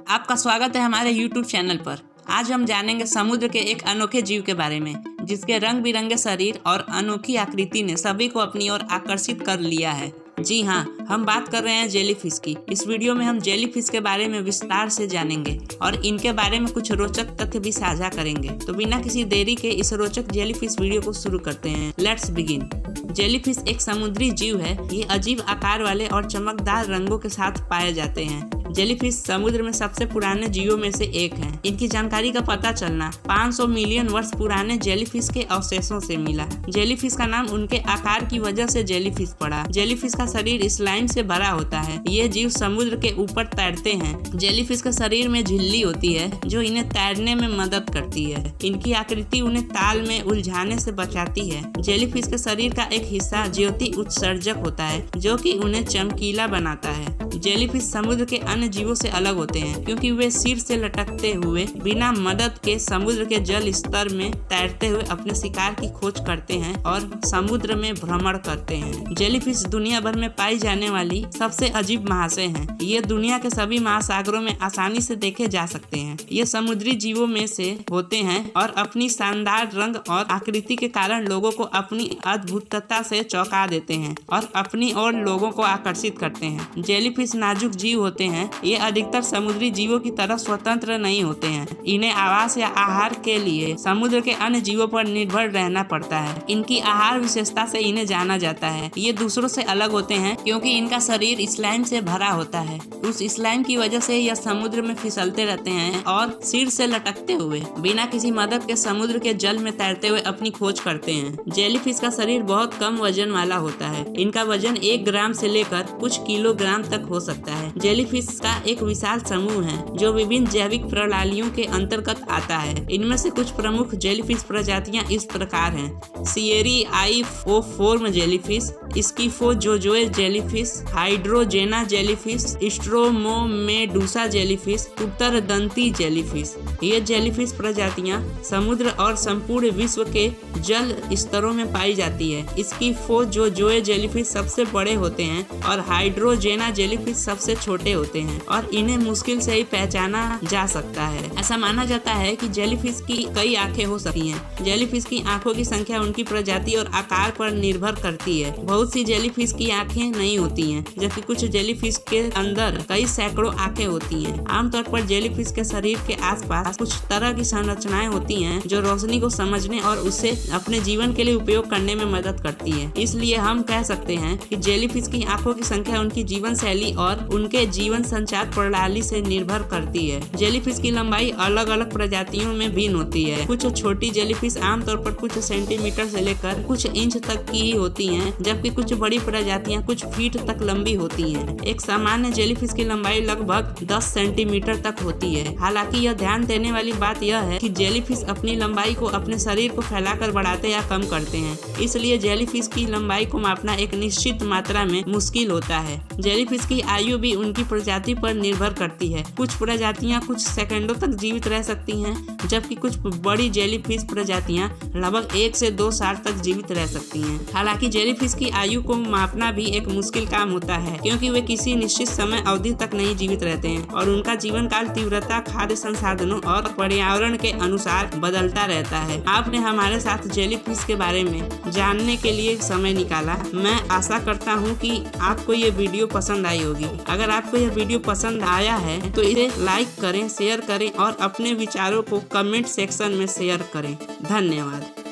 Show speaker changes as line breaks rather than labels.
आपका स्वागत है हमारे YouTube चैनल पर। आज हम जानेंगे समुद्र के एक अनोखे जीव के बारे में, जिसके रंग बिरंगे शरीर और अनोखी आकृति ने सभी को अपनी ओर आकर्षित कर लिया है। जी हाँ, हम बात कर रहे हैं जेलीफिश की। इस वीडियो में हम जेलीफिश के बारे में विस्तार से जानेंगे और इनके बारे में कुछ रोचक तथ्य भी साझा करेंगे। तो बिना किसी देरी के इस रोचक जेलीफिश वीडियो को शुरू करते हैं। Let's begin. जेलीफिश एक समुद्री जीव है। ये अजीब आकार वाले और चमकदार रंगों के साथ पाए जाते हैं। जेलीफिश समुद्र में सबसे पुराने जीवों में से एक हैं। इनकी जानकारी का पता चलना 500 मिलियन वर्ष पुराने जेलीफिश के अवशेषों से मिला। जेलीफिश का नाम उनके आकार की वजह से जेलीफिश पड़ा। जेलीफिश का शरीर स्लाइम से भरा होता है। ये जीव समुद्र के ऊपर तैरते हैं। जेलीफिश के शरीर में झिल्ली होती है जो इन्हें तैरने में मदद करती है। इनकी आकृति उन्हें ताल में उलझाने से बचाती है। जेलीफिश के शरीर का एक हिस्सा ज्योति उत्सर्जक होता है जो कि उन्हें चमकीला बनाता है। जेलीफिश समुद्र के अन्य जीवों से अलग होते हैं क्योंकि वे सिर से लटकते हुए बिना मदद के समुद्र के जल स्तर में तैरते हुए अपने शिकार की खोज करते हैं और समुद्र में भ्रमण करते हैं। जेलीफिश दुनिया भर में पाई जाने वाली सबसे अजीब महाशय हैं। ये दुनिया के सभी महासागरों में आसानी से देखे जा सकते हैं। ये समुद्री जीवों में से होते हैं और अपनी शानदार रंग और आकृति के कारण लोगों को अपनी अद्भुतता से चौंका देते हैं और अपनी ओर लोगों को आकर्षित करते हैं। जेलीफिश नाजुक जीव होते हैं। ये अधिकतर समुद्री जीवों की तरह स्वतंत्र नहीं होते हैं। इन्हें आवास या आहार के लिए समुद्र के अन्य जीवों पर निर्भर रहना पड़ता है। इनकी आहार विशेषता से इन्हें जाना जाता है। ये दूसरों से अलग होते हैं क्योंकि इनका शरीर स्लाइम से भरा होता है। उस स्लाइम की वजह से यह समुद्र में फिसलते रहते हैं और सिर से लटकते हुए बिना किसी मदद के समुद्र के जल में तैरते हुए अपनी खोज करते हैं। जेलीफिश का शरीर बहुत कम वजन वाला होता है। इनका वजन 1 ग्राम से लेकर कुछ किलोग्राम तक हो सकता है। जेलीफिश का एक विशाल समूह है जो विभिन्न जैविक प्रणालियों के अंतर्गत आता है। इनमें से कुछ प्रमुख जेलीफिश प्रजातियां इस प्रकार हैं: सिएरी आइओफोर्म जेलीफिश, स्किफोजोजोए जेलीफिश, हाइड्रोजेना जेलीफिश, स्ट्रोमोमेडुसा जेलीफिश, उत्तरदंती जेलीफिश। ये जेलीफिश प्रजातियां समुद्र और संपूर्ण विश्व के जल स्तरों में पाई जाती है। स्किफोजोजोए जेलीफिश सबसे बड़े होते हैं और हाइड्रोजेना जेलीफिश सबसे छोटे होते हैं और इन्हें मुश्किल से ही पहचाना जा सकता है। ऐसा माना जाता है कि जेलीफिश की कई आंखें हो सकती हैं। जेलीफिश की आंखों की संख्या उनकी प्रजाति और आकार पर निर्भर करती है। बहुत सी जेलीफिश की आंखें नहीं होती हैं, जबकि कुछ जेलीफिश के अंदर कई सैकड़ों आंखें होती हैं। आमतौर पर जेलीफिश के शरीर के आसपास कुछ तरह की संरचनाएं होती हैं जो रोशनी को समझने और उसे अपने जीवन के लिए उपयोग करने में मदद करती है। इसलिए हम कह सकते हैं कि जेलीफिश की आंखों की संख्या उनकी जीवन शैली और उनके जीवन संचार प्रणाली से निर्भर करती है। जेलीफिश की लंबाई अलग अलग प्रजातियों में भिन्न होती है। कुछ छोटी जेलीफिश आमतौर पर कुछ सेंटीमीटर से लेकर कुछ इंच तक की होती हैं, जबकि कुछ बड़ी प्रजातियां कुछ फीट तक लंबी होती हैं। एक सामान्य जेलीफिश की लंबाई लगभग 10 सेंटीमीटर तक होती है। हालांकि यह ध्यान देने वाली बात यह है कि जेलीफिश अपनी लंबाई को अपने शरीर को फैलाकर बढ़ाते या कम करते हैं। इसलिए जेलीफिश की लंबाई को मापना एक निश्चित मात्रा में मुश्किल होता है। जेलीफिश की आयु भी उनकी प्रजाति पर निर्भर करती है। कुछ प्रजातियां कुछ सेकंडों तक जीवित रह सकती हैं, जबकि कुछ बड़ी जेलीफिश प्रजातियां लगभग 1 से 2 साल तक जीवित रह सकती हैं। हालांकि जेलीफिश की आयु को मापना भी एक मुश्किल काम होता है क्योंकि वे किसी निश्चित समय अवधि तक नहीं जीवित रहते हैं और उनका जीवन काल तीव्रता, खाद्य संसाधनों और पर्यावरण के अनुसार बदलता रहता है। आपने हमारे साथ जेलीफिश के बारे में जानने के लिए समय निकाला। मैं आशा करता हूँ कि आपको ये वीडियो पसंद आई होगी। अगर आपको यह वीडियो पसंद आया है तो इसे लाइक करें, शेयर करें और अपने विचारों को कमेंट सेक्शन में शेयर करें। धन्यवाद।